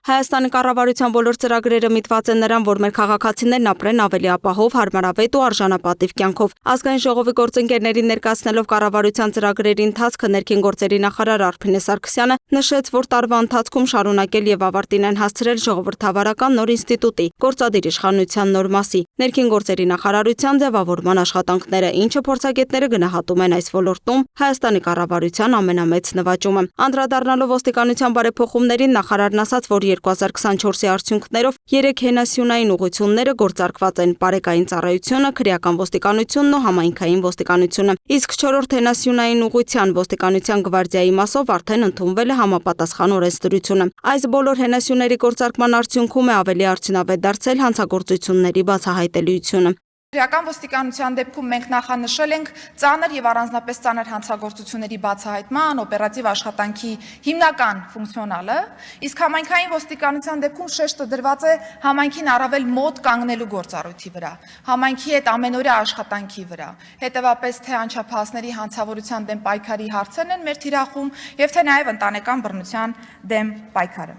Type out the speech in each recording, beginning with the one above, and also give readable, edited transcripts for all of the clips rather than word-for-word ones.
Հայաստանի կառավարության բոլոր ծրագրերը միտված են նրան, որ մեր քաղաքացիներն ապրեն ավելի ապահով, հարմարավետ ու արժանապատիվ կյանքով։ Ազգային ժողովի գործընկերներին ներկայացնելով կառավարության ծրագրերի ընթացքը ներքին գործերի նախարար Արփինե Սարգսյանը նշեց, որ տարվա ընթացքում շարունակել եւ ավարտին են հասցրել ժողովրդավարական նոր ինստիտուտի գործադիր իշխանության նոր մասի ներքին գործերի նախարարության ձևավորման աշխատանքները, ինչը փորձագետները գնահատում են այս ոլորտում Հայաստանի կառավարության ամենամեծ նվաճումը։ Անդրադառնալով ոստիկանության բարեփոխումներին նախարարն ասաց, որ 2024-ի արդյունքներով 3 հենասյունային ուղղությունները գործարկված են՝ Պարեկային ծառայությունը, Քրեական ոստիկանությունն ու Համայնքային ոստիկանությունը։ Իսկ 4-րդ հենասյունային ուղղության ոստիկանության գվարդիայի մասով արդեն ընդունվել է համապատասխան օրենսդրությունը։ Այս բոլոր հենասյուների գործարկման արդյունքում է ավելի արդյունավետ դարձել հանցագործությունների բացահայտելիությունը։ Քրեական ոստիկանության դեպքում մենք նախանշել ենք ծանր եւ առանձնապես ծանր հանցագործությունների բացահայտման, օպերատիվ աշխատանքի հիմնական ֆունկցիոնալը, իսկ համայնքային ոստիկանության դեպքում շեշտը դրված է համայնքին առավել մոտ կանգնելու գործառույթի վրա, համայնքի հետ ամենօրյա աշխատանքի վրա։ Հետևաբար թե անչափահասների հանցավորության դեմ պայքարի հարցերն են մեր թիրախում եւ թե նաեւ ընտանեկան բռնության դեմ պայքարը։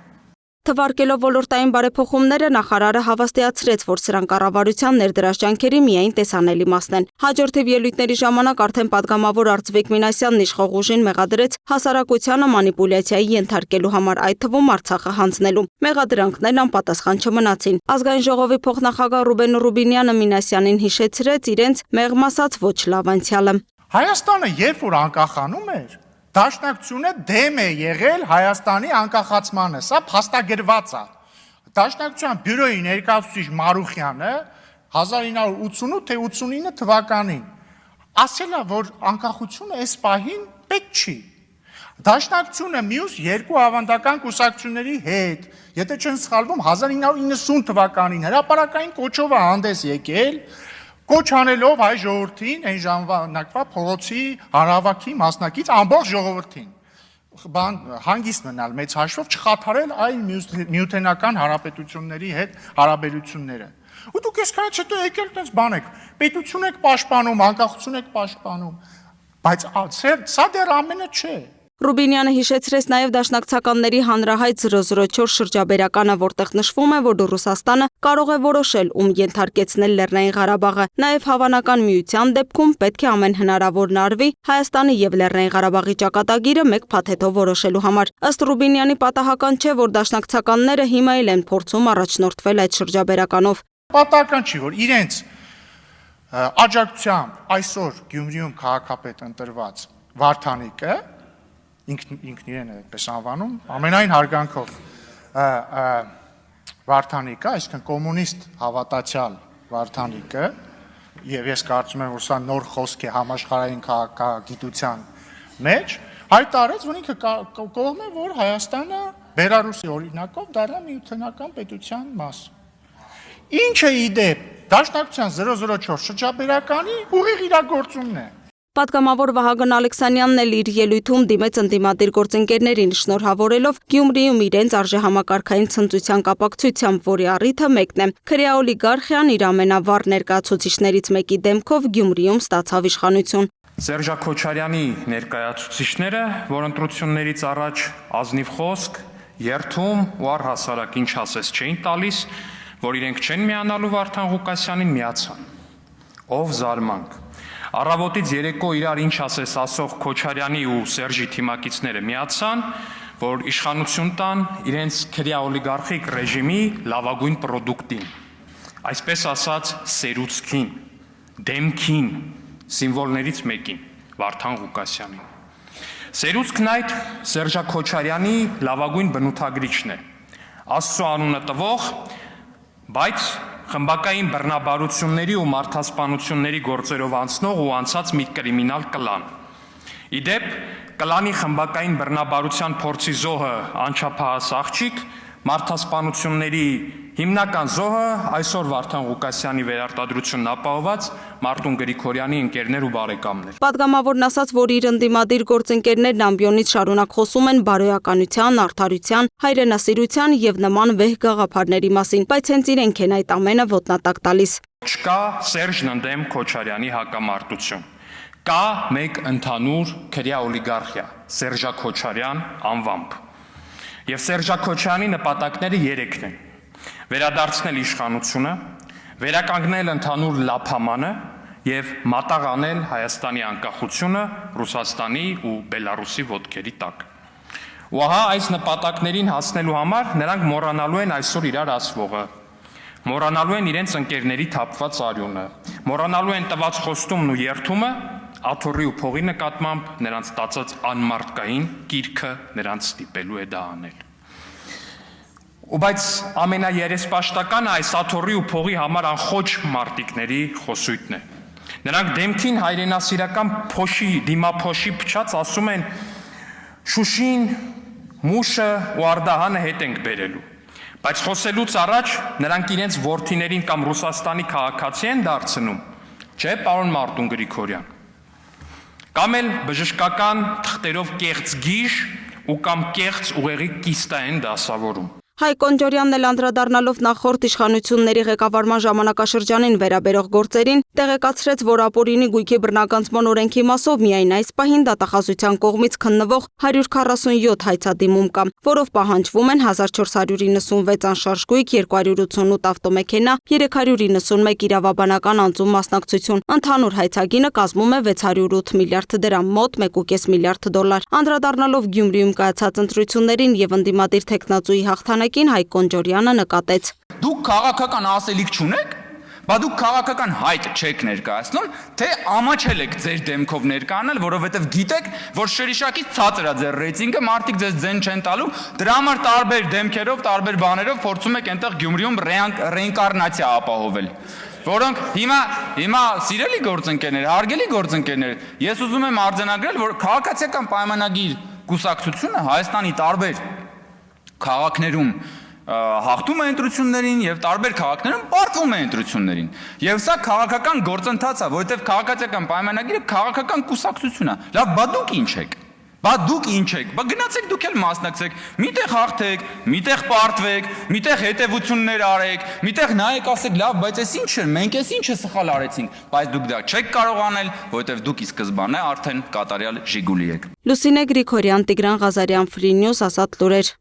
Թվարկելով ոլորտային բարեփոխումները նախարարը հավաստիացրեց, որ սրանք կառավարության ներդրած ջանքերի միայն տեսանելի մասն են։ Հաջորդիվ ելույթների ժամանակ արդեն падգամավոր Արծվիկ Մինասյանն իշխող ուժին մեղադրեց հասարակությանը մանիպուլյացիայի ենթարկելու համար, այդ թվում Արցախը հանձնելու։ Մեղադրանքներն անպատասխան չմնացին։ Ազգային ժողովի փոխնախագահ Ռուբեն Ռուբինյանը Մինասյանին հիշեցրեց իրենց մեղմ ասած ոչ լավ անցյալը։ Հայաստանը երբ որ անկախանում էր, Դաշնակցությունը դեմ է եղել Հայաստանի անկախացմանը, սա փաստագրված է։ Դաշնակցության բյուրոյի ներկայացուցիչ Մարուխյանը 1988 թե 89 թվականին ասել է, որ անկախությունը այս պահին պետք չի։ Դաշնակցությունը մյուս երկու ավանդական կուսակցությունների հետ, եթե չեմ սխալվում, 1990 թվականին հրապարակային կոչով է հանդես եկել, կոչ անելով հայ ժողովրդին, այն ժամանակվա փողոցի հանրահավաքի մասնակից ամբողջ ժողովրդին, հանգիստ մնալ մեծ հաշվով, չխաթարել այլ միութենական հանրապետությունների հետ հարաբերությունները։ Ու դուք այսքանից հետո եկել տենց բան եք, պետություն եք պաշտպանում, անկախություն եք պաշտպանում, բայց սա դեռ ամենը չէ։ Ռուբինյանը հիշեցրեց նաև դաշնակցականների հանրահայտ 004 շրջաբերականը, որտեղ նշվում է, որ Ռուսաստանը կարող է որոշել, ում ենթարկեցնել Լեռնային Ղարաբաղը։ Նաև հավանական միության դեպքում պետք է ամեն հնարավորն արվի Հայաստանի եւ Լեռնային Ղարաբաղի ճակատագիրը մեկ փաթեթով որոշելու համար։ Ըստ Ռուբինյանի պատահական չէ, որ դաշնակցականները հիմա էլ են փորձում առաջնորդվել այդ շրջաբերականով։ Պատահական չի, որ իրենց աջակցությամբ այսօր Գյումրիում քաղաքապետ ընտրված Վարդանիկը ինքն իրեն է այդպես անվանում, ամենայն հարգանքով Վարդանիկը, այսինքն կոմունիստ հավատացյալ Վարդանիկը, եւ ես կարծում եմ, որ սա նոր խոսք է համաշխարհային քաղաքագիտության մեջ, հայտարարեց, որ ինքը կողմ է, որ Հայաստանը Բելարուսի օրինակով դառնա միութենական պետության մաս։ Ինչը ի դեպ Դաշնակցության 004 շրջաբերականի ուղիղ իրագործումն է։ Պատգամավոր Վահագն Ալեքսանյանն էլ իր ելույթում դիմեց ընդդիմադիր գործընկերներին, շնորհավորելով Գյումրիում իրենց արժեհամակարգային ցնծության կապակցությամբ, որի առիթը մեկն է։ Քրեա օլիգարխիան իր ամենավառ ներկայացուցիչներից մեկի դեմքով Գյումրիում ստացավ իշխանություն։ Սերժա Քոչարյանի ներկայացուցիչները, որ ընտրություններից առաջ ազնիվ խոսք, երթում ու առհասարակ ինչ ասես չէին տալիս, որ իրենք չեն միանալու Վարդան Ղուկասյանին, միացան։ Ով զարմանք։ Առավոտից երեկո իրար ինչ ասես ասող Քոչարյանի ու Սերժի թիմակիցները միացան, որ իշխանություն տան իրենց քրեա օլիգարխիկ ռեժիմի լավագույն պրոդուկտին, այսպես ասած սերուցքին, դեմքին, սիմվոլներից մեկին, Վարդան Ղուկասյանին։ Սերուցքն այդ Սերժա Քոչարյանի լավագույն բնութագրիչն է, Աստծո անունը տվող, բայց խմբակային բռնաբարությունների ու մարդասպանությունների գործերով անցնող ու անցած մի կրիմինալ կլան։ Իդեպ, կլանի խմբակային բռնաբարության փորձի զոհը անչափահաս աղջիկ, մարդասպանությունների հիմնական զոհը այսօր Վարդան Ղուկասյանի վերարտադրությունն ապահոված Մարտուն Գրիգորյանի ընկերներ ու բարեկամներ։ Պատգամավորն ասաց, որ իր ընդդիմադիր գործընկերներն ամբիոնից շարունակ խոսում են բարոյականության, արդարության, հայրենասիրության եւ նման վեհ գաղափարների մասին, բայց հենց իրենք են այդ ամենը ոտնատակ տալիս։ Չկա Սերժն ընդդեմ Քոչարյանի հակամարտություն։ Կա մեկ ընդհանուր քրեա օլիգարխիա, Սերժա Քոչարյան անվամբ։ Եվ Սերժա Քոչյանի նպատակները 3-ն են. վերադարձնել իշխանությունը, վերականգնել ընդհանուր լափամանը եւ մատաղանել Հայաստանի անկախությունը Ռուսաստանի ու Բելարուսի ոտքերի տակ։ Ու ահա այս նպատակներին հասնելու համար նրանք մոռանալու են այսօր իրար ասվողը, մոռանալու են իրենց ընկերների թափված արյունը, մոռանալու են տված խոստումն ու երդումը, աթոռի ու փողի նկատմամբ նրանց տածած անմարդկային գիրքը նրանց ստիպելու է դա անել։ Ու բայց ամենաերեսպաշտականը այս աթոռի ու փողի համար անխոճ մարտիկների խոսույթն է։ Նրանք դեմքին հայրենասիրական փոշի, դիմափոշի փչած ասում են Շուշին, Մուշը ու Արդահանը հետ ենք բերելու։ Բայց խոսելուց առաջ նրանք իրենց որդիներին կամ Ռուսաստանի քաղաքացի են դարձնում, չէ, պարոն Մարտուն Գրիգորյան։ Կամ էլ բժշկական թղթերով կեղծ գիժ ու կամ կեղծ ուղեղի կիստա են դասավորում։ Հայկ Կոնջորյանն էլ անդրադառնալով նախորդ իշխանությունների ղեկավարման ժամանակաշրջանին վերաբերող գործերին, տեղեկացրեց, որ ապօրինի գույքի բռնագանձման օրենքի մասով միայն այս պահին դատախազության կողմից քննվող 147 հայցադիմում կա, որով պահանջվում են 1496 անշարժ գույք, 288 ավտոմեքենա, 391 իրավաբանական անձում մասնակցություն։ Ընդհանուր հայցագինը կազմում է 608 միլիարդ դրամ, մոտ 1.5 միլիարդ դոլար։ Անդրադառնալով Գյումրիում կայացած ընտրություններին եւ ընդդիմադիր տեխնացուի հաղթանակին Հայկ Կոնջորյանը նկատեց. Դուք քաղաքական ասելիք չունեք, բա դուք քաղաքական հայտ չեք ներկայացնում, թե ամաչել եք ձեր դեմքով ներկայանալ, որովհետև գիտեք, որ շերիշակից ցածր է ձեր ռեյտինգը, մարդիկ ձեզ ձեն չեն տալու, դրա համար տարբեր դեմքերով, տարբեր բաներով փորձում եք այնտեղ Գյումրիում ռեինկարնացիա ապահովել։ Որոնք հիմա սիրելի գործընկերներ, հարգելի գործընկերներ, ես ուզում եմ արձանագրել, որ քաղաքացիական պայմանագիր կուսակցությունը Հայաստանի տարբեր քաղաքներում հաղթում է ընտրություններին եւ տարբեր քաղաքներում պարտվում է ընտրություններին։ Եվ սա քաղաքական գործընթաց է, որովհետեւ քաղաքացիական պայմանագիրը քաղաքական կուսակցություն է։ Լավ, բա դուք ինչ եք։ Բա դուք ինչ եք։ Բա գնացեք դուք էլ մասնակցեք։ Միտեղ հաղթեք, միտեղ պարտվեք, միտեղ հետևություններ արեք, միտեղ նայեք, ասեք, լավ, բայց էս ինչ է, մենք էս ինչը սխալ արեցինք, բայց դուք դա չեք կարող անել, որովհետեւ դուք ի սկզբանե արդեն կատարյալ Ժիգուլի եք։ Լուսինե Գրիգորյան, Տիգրան Ղազարյան, Free News, Ազատ լուրեր։